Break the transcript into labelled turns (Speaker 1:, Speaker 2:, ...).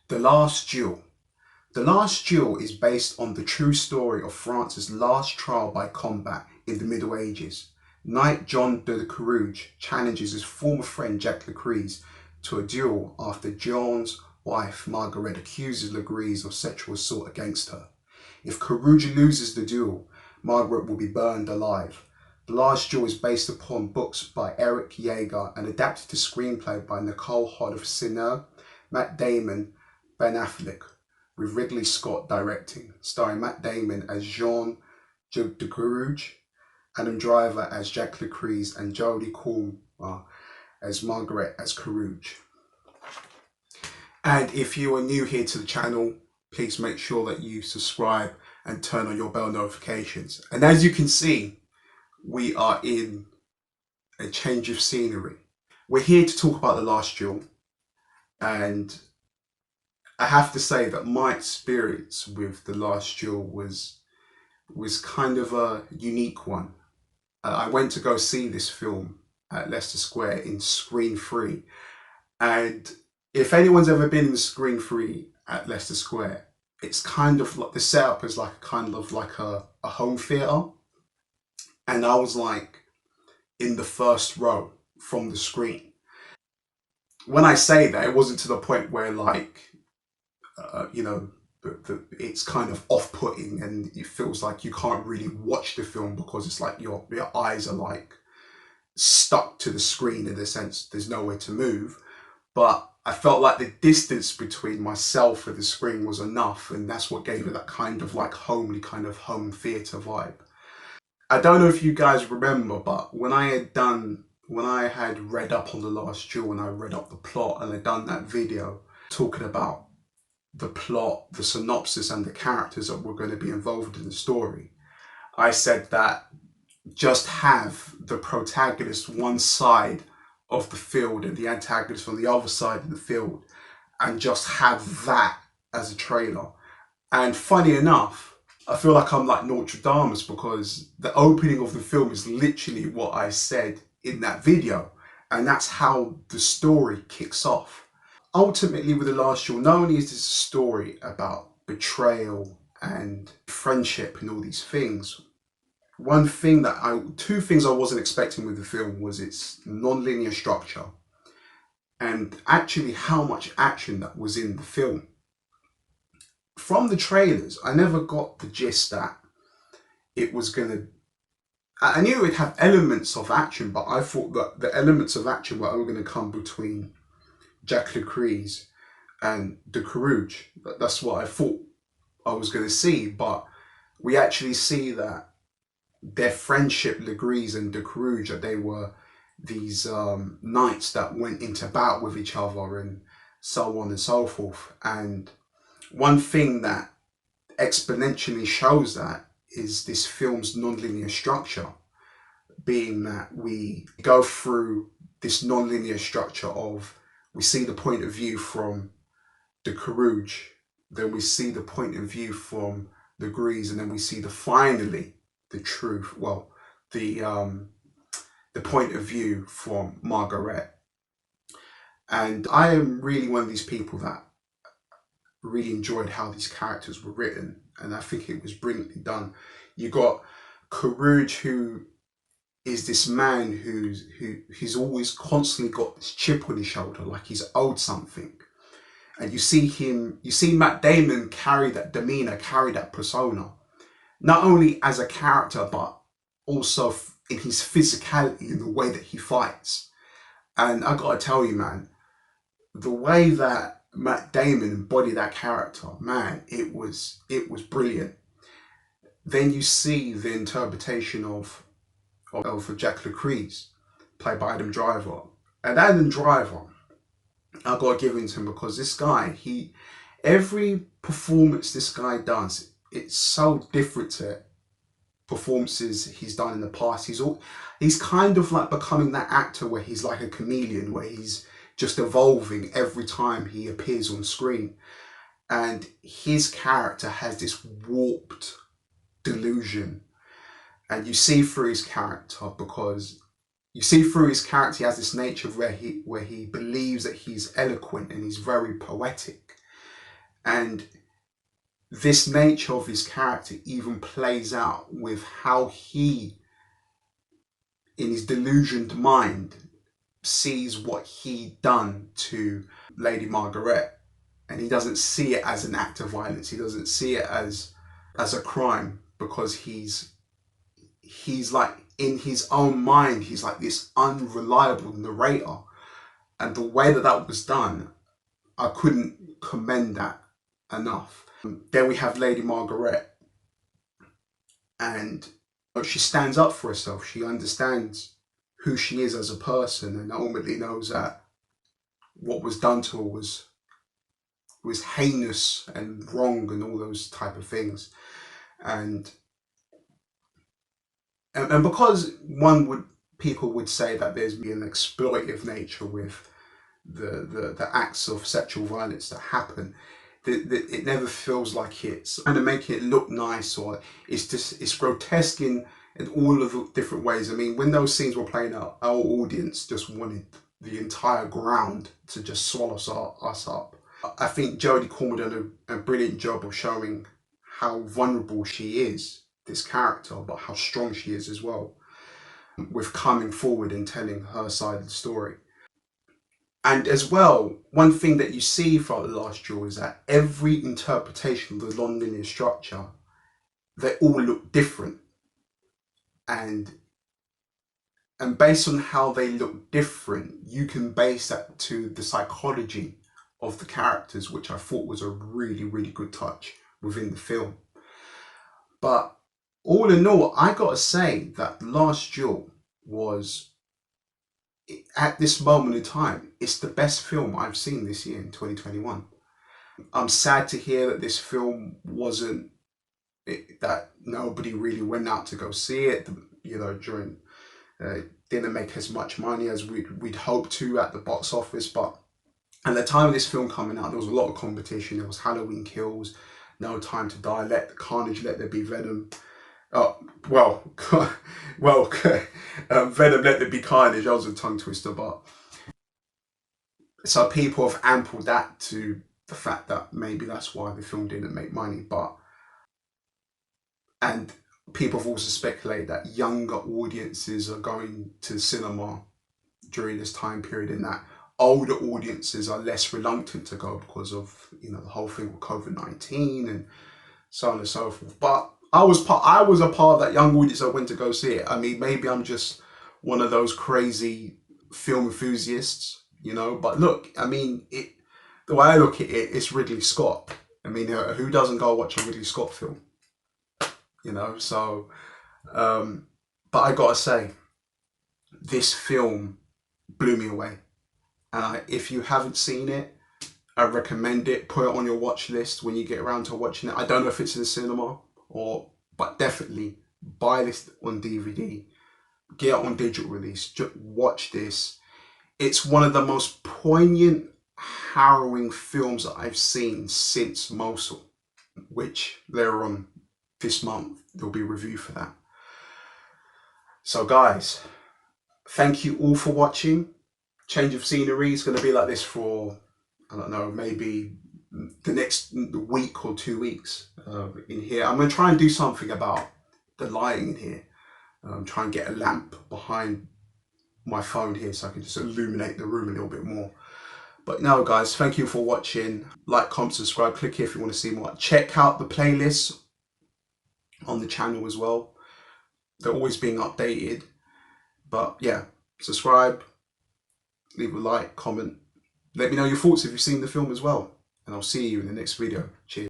Speaker 1: The Last Duel. The Last Duel is based on the true story of France's last trial by combat in the Middle Ages. Knight Jean De Caurrouge challenges his former friend Jacques Le Gris to a duel after Jean's wife Marguerite accuses Le Gris of sexual assault against her. If Caurrouge loses the duel, Margaret will be burned alive. The Last Duel is based upon books by Eric Jager and adapted to screenplay by Nicole Holofcener, Matt Damon, Ben Affleck, with Ridley Scott directing, starring Matt Damon as Jean De Caurrouge, Adam Driver as Jacques Le Gris, and Jodie Cormer as Marguerite as Caurrouge. And if you are new here to the channel, please make sure that you subscribe and turn on your bell notifications. And as you can see, we are in a change of scenery. We're here to talk about The Last Duel, and I have to say that my experience with The Last Duel was kind of a unique one. I went to go see this film at Leicester Square in Screen 3, and if anyone's ever been in Screen 3 at Leicester Square, it's kind of like the setup is like a home theatre, and I was like in the first row from the screen. When I say that, it wasn't to the point where it's kind of off-putting and it feels like you can't really watch the film because it's like your eyes are like stuck to the screen in the sense there's nowhere to move. But I felt like the distance between myself and the screen was enough, and that's what gave it that kind of like homely, kind of home theatre vibe. I don't know if you guys remember, but when I had read up on The Last Duel and I read up the plot and I'd done that video talking about the plot, the synopsis and the characters that were going to be involved in the story, I said that just have the protagonist one side of the field and the antagonist on the other side of the field, and just have that as a trailer. And funny enough, I feel like I'm like Nostradamus, because the opening of the film is literally what I said in that video, and that's how the story kicks off. Ultimately, with The Last Duel, not only is this a story about betrayal and friendship and all these things, two things I wasn't expecting with the film was its non-linear structure and actually how much action that was in the film. From the trailers, I never got the gist that it was I knew it would have elements of action, but I thought that the elements of action were only going to come between Jacques Le Gris and De Caurrouge. That's what I thought I was going to see, but we actually see that their friendship, Le Gris and De Caurrouge, that they were these knights that went into battle with each other and so on and so forth. And one thing that exponentially shows that is this film's non-linear structure, being that we go through this non-linear structure of, we see the point of view from De Caurrouge, then we see the point of view from Le Gris, and then we see finally the truth, well, the point of view from Marguerite. And I am really one of these people that really enjoyed how these characters were written, and I think it was brilliantly done. You got Caurrouge, who is this man who's always constantly got this chip on his shoulder, like he's owed something. And you see Matt Damon carry that demeanor, carry that persona, not only as a character, but also in his physicality, in the way that he fights. And I gotta tell you, man, the way that Matt Damon embodied that character, man, it was brilliant. Then you see the interpretation of Jacques Le Gris, played by Adam Driver. And Adam Driver, I gotta give it to him, because this guy, every performance this guy does, it's so different to performances he's done in the past. He's kind of like becoming that actor where he's like a chameleon, where he's just evolving every time he appears on screen. And his character has this warped delusion, and you see through his character, he has this nature where he believes that he's eloquent and he's very poetic. And this nature of his character even plays out with how he, in his delusioned mind, sees what he done to Lady Margaret, and he doesn't see it as an act of violence. He doesn't see it as a crime, because he's like, in his own mind, he's like this unreliable narrator. And the way that that was done, I couldn't commend that enough. Then we have Lady Margaret, and she stands up for herself. She understands who she is as a person, and ultimately knows that what was done to her was heinous and wrong and all those type of things. And because people would say that there's been an exploitative nature with the acts of sexual violence that happen, it never feels like it's trying to make it look nice, or it's grotesque in all of the different ways. I mean, when those scenes were playing out, our audience just wanted the entire ground to just swallow us up. I think Jodie Cormer done a brilliant job of showing how vulnerable she is, this character, but how strong she is as well, with coming forward and telling her side of the story. And as well, one thing that you see throughout the last Duel is that every interpretation of the non-linear structure, they all look different. And based on how they look different, you can base that to the psychology of the characters, which I thought was a really, really good touch within the film. But all in all, I gotta say that Last Duel was, at this moment in time, it's the best film I've seen this year in 2021. I'm sad to hear that this film wasn't, that nobody really went out to go see it, you know, during, didn't make as much money as we'd hoped to at the box office. But at the time of this film coming out, there was a lot of competition. There was Halloween Kills, No Time to Die, Let Carnage, Let There Be Venom. Venom, Let There Be Carnage. That was a tongue twister, but so people have ampled that to the fact that maybe that's why the film didn't make money. And people have also speculated that younger audiences are going to cinema during this time period, and that older audiences are less reluctant to go because of, you know, the whole thing with COVID-19 and so on and so forth. But I was a part of that young audience that went to go see it. I mean, maybe I'm just one of those crazy film enthusiasts, you know. But look, I mean, the way I look at it, it's Ridley Scott. I mean, who doesn't go watch a Ridley Scott film? You know, so, but I gotta say, this film blew me away. And if you haven't seen it, I recommend it. Put it on your watch list when you get around to watching it. I don't know if it's in the cinema, but definitely buy this on DVD, get it on digital release, just watch this. It's one of the most poignant, harrowing films that I've seen since Mosul, which later on this month there'll be a review for that. So guys, thank you all for watching. Change of scenery is going to be like this for, I don't know, maybe the next week or 2 weeks in here. I'm going to try and do something about the lighting in here. Try and get a lamp behind my phone here so I can just illuminate the room a little bit more. But no guys, thank you for watching. Like, comment, subscribe, click here if you want to see more. Check out the playlists on the channel as well. They're always being updated. But yeah, subscribe, leave a like, comment. Let me know your thoughts if you've seen the film as well. And I'll see you in the next video. Cheers.